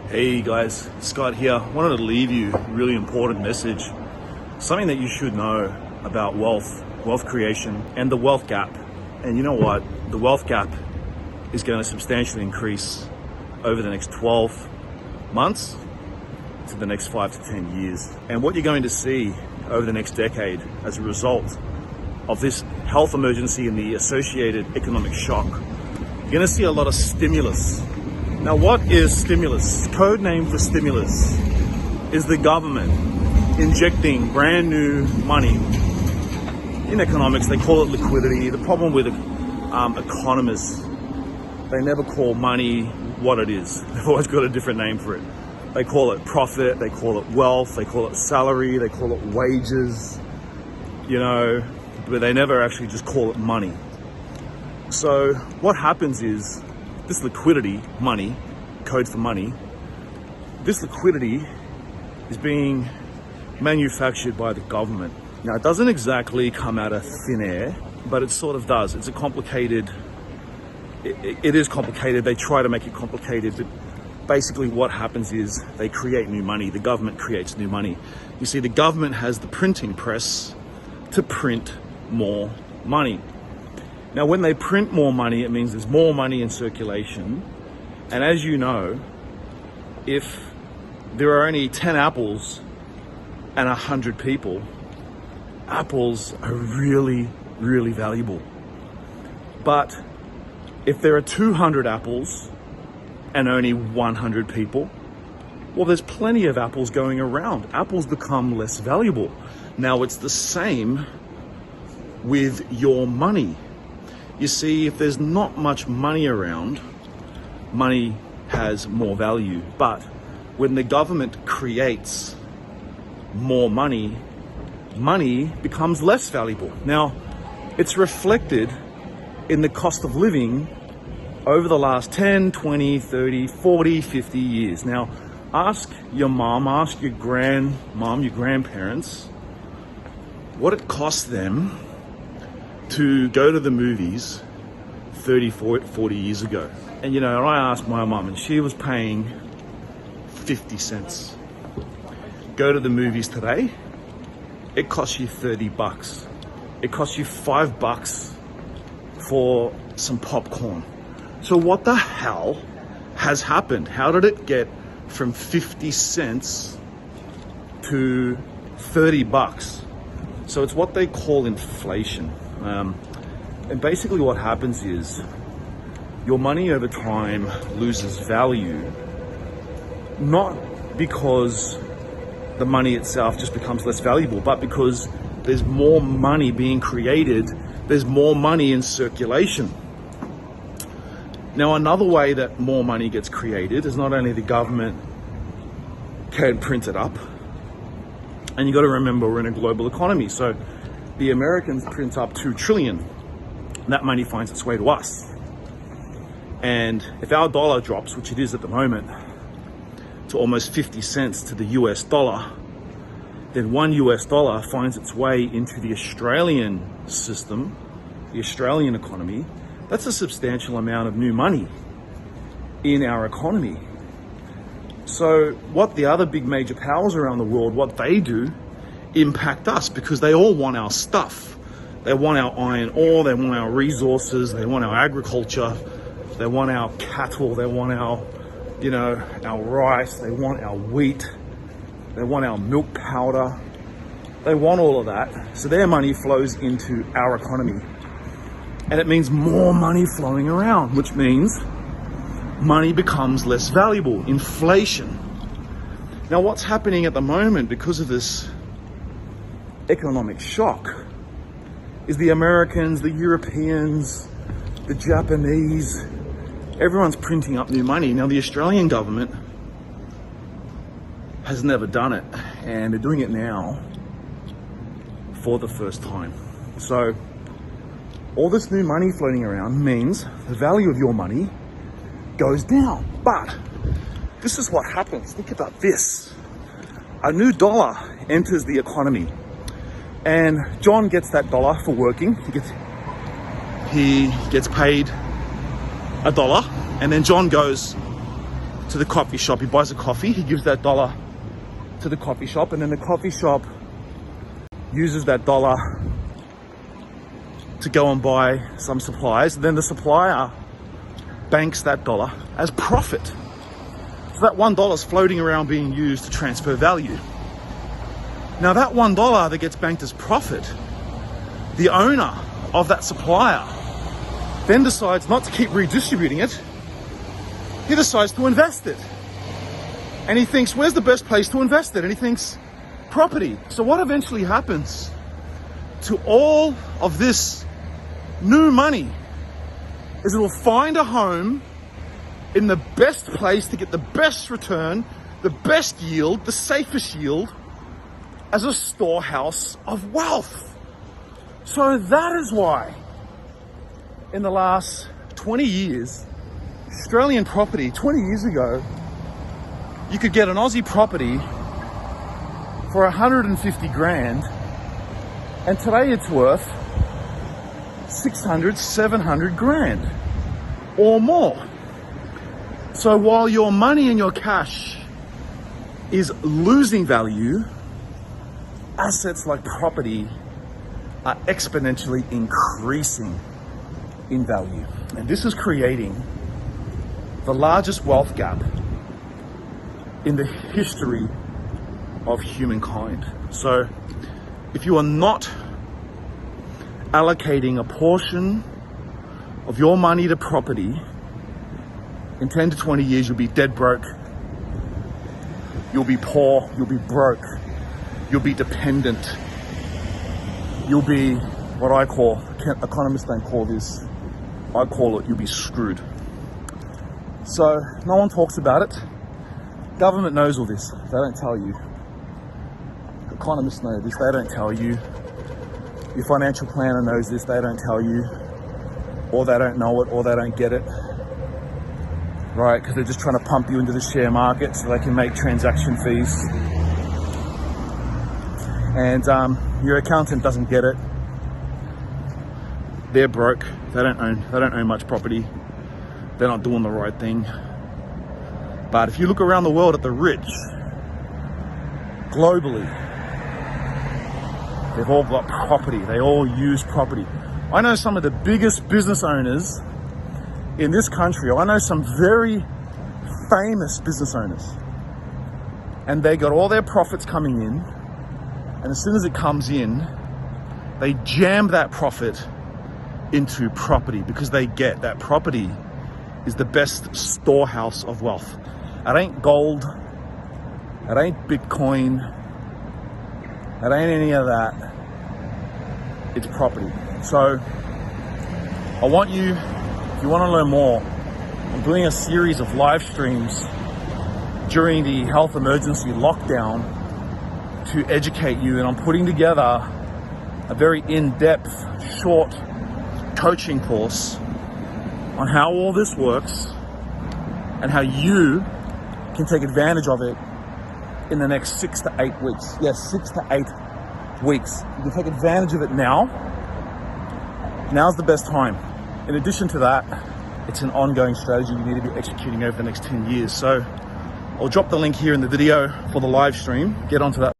Hey guys, Scott here. Wanted to leave you a really important message. Something that you should know about wealth creation, and the wealth gap. And you know what? The wealth gap is going to substantially increase over the next 12 months to the next 5 to 10 years. And what you're going to see over the next decade as a result of this health emergency and the associated economic shock, you're going to see a lot of stimulus. Now, what is stimulus? Code name for stimulus is the government injecting brand new money. In economics, they call it liquidity. The problem with economists, they never call money what it is. They've always got a different name for it. They call it profit, they call it wealth, they call it salary, they call it wages, but they never actually just call it money. So what happens is, this liquidity, money, code for money, this liquidity is being manufactured by the government. Now, it doesn't exactly come out of thin air, but it sort of does. It's a complicated, it is complicated. They try to make it complicated, but basically what happens is they create new money. The government creates new money. You see, the government has the printing press to print more money. Now, when they print more money, it means there's more money in circulation. And as you know, if there are only 10 apples and 100 people, apples are really, really valuable. But if there are 200 apples and only 100 people, well, there's plenty of apples going around. Apples become less valuable. Now, it's the same with your money. You see, if there's not much money around, money has more value. But when the government creates more money, money becomes less valuable. Now, it's reflected in the cost of living over the last 10, 20, 30, 40, 50 years. Now, ask your mom, ask your grandmom, your grandparents, what it costs them to go to the movies 30, 40 years ago. And I asked my mom, and she was paying 50 cents. Go to the movies today, it costs you 30 bucks. It costs you $5 for some popcorn. So what the hell has happened? How did it get from 50 cents to 30 bucks? So it's what they call inflation. And basically what happens is your money over time loses value, not because the money itself just becomes less valuable, but because there's more money being created, there's more money in circulation. Now, another way that more money gets created is not only the government can print it up, and you got to remember we're in a global economy, so the Americans print up 2 trillion. That money finds its way to us. And if our dollar drops, which it is at the moment, to almost 50 cents to the US dollar, then $1 US finds its way into the Australian system, the Australian economy. That's a substantial amount of new money in our economy. So what the other big major powers around the world, what they do, impact us, because they all want our stuff. They want our iron ore, they want our resources, they want our agriculture, they want our cattle, they want our rice, they want our wheat, they want our milk powder, they want all of that. So their money flows into our economy. And it means more money flowing around, which means money becomes less valuable, inflation. Now, what's happening at the moment because of this economic shock is the Americans, the Europeans, the Japanese, everyone's printing up new money. Now, the Australian government has never done it, and they're doing it now for the first time. So all this new money floating around means the value of your money goes down. But this is what happens. Think about this. A new dollar enters the economy. And John gets that dollar for working. He gets paid $1, and then John goes to the coffee shop. He buys a coffee. He gives that dollar to the coffee shop, and then the coffee shop uses that dollar to go and buy some supplies. Then the supplier banks that dollar as profit. So that $1 is floating around being used to transfer value. Now that $1 that gets banked as profit, the owner of that supplier then decides not to keep redistributing it. He decides to invest it. And he thinks, where's the best place to invest it? And he thinks, property. So what eventually happens to all of this new money is it'll find a home in the best place to get the best return, the best yield, the safest yield, as a storehouse of wealth. So that is why in the last 20 years, Australian property, 20 years ago, you could get an Aussie property for 150 grand, and today it's worth 600, 700 grand or more. So while your money and your cash is losing value, assets like property are exponentially increasing in value. And this is creating the largest wealth gap in the history of humankind. So if you are not allocating a portion of your money to property, in 10 to 20 years, you'll be dead broke. You'll be poor, you'll be broke. You'll be dependent. You'll be what I call, economists don't call this, I call it, you'll be screwed. So no one talks about it. Government knows all this, they don't tell you. Economists know this, they don't tell you. Your financial planner knows this, they don't tell you. Or they don't know it, or they don't get it. Right, because they're just trying to pump you into the share market so they can make transaction fees. And your accountant doesn't get it. They're broke. They don't own much property. They're not doing the right thing. But if you look around the world at the rich, globally, they've all got property. They all use property. I know some of the biggest business owners in this country. I know some very famous business owners, and they got all their profits coming in. And as soon as it comes in, they jam that profit into property because they get that property is the best storehouse of wealth. It ain't gold, it ain't Bitcoin, it ain't any of that. It's property. So I want you, if you want to learn more, I'm doing a series of live streams during the health emergency lockdown to educate you, and I'm putting together a very in-depth, short coaching course on how all this works and how you can take advantage of it in the next 6 to 8 weeks. Yes, 6 to 8 weeks. You can take advantage of it now. Now's the best time. In addition to that, it's an ongoing strategy you need to be executing over the next 10 years. So I'll drop the link here in the video for the live stream. Get onto that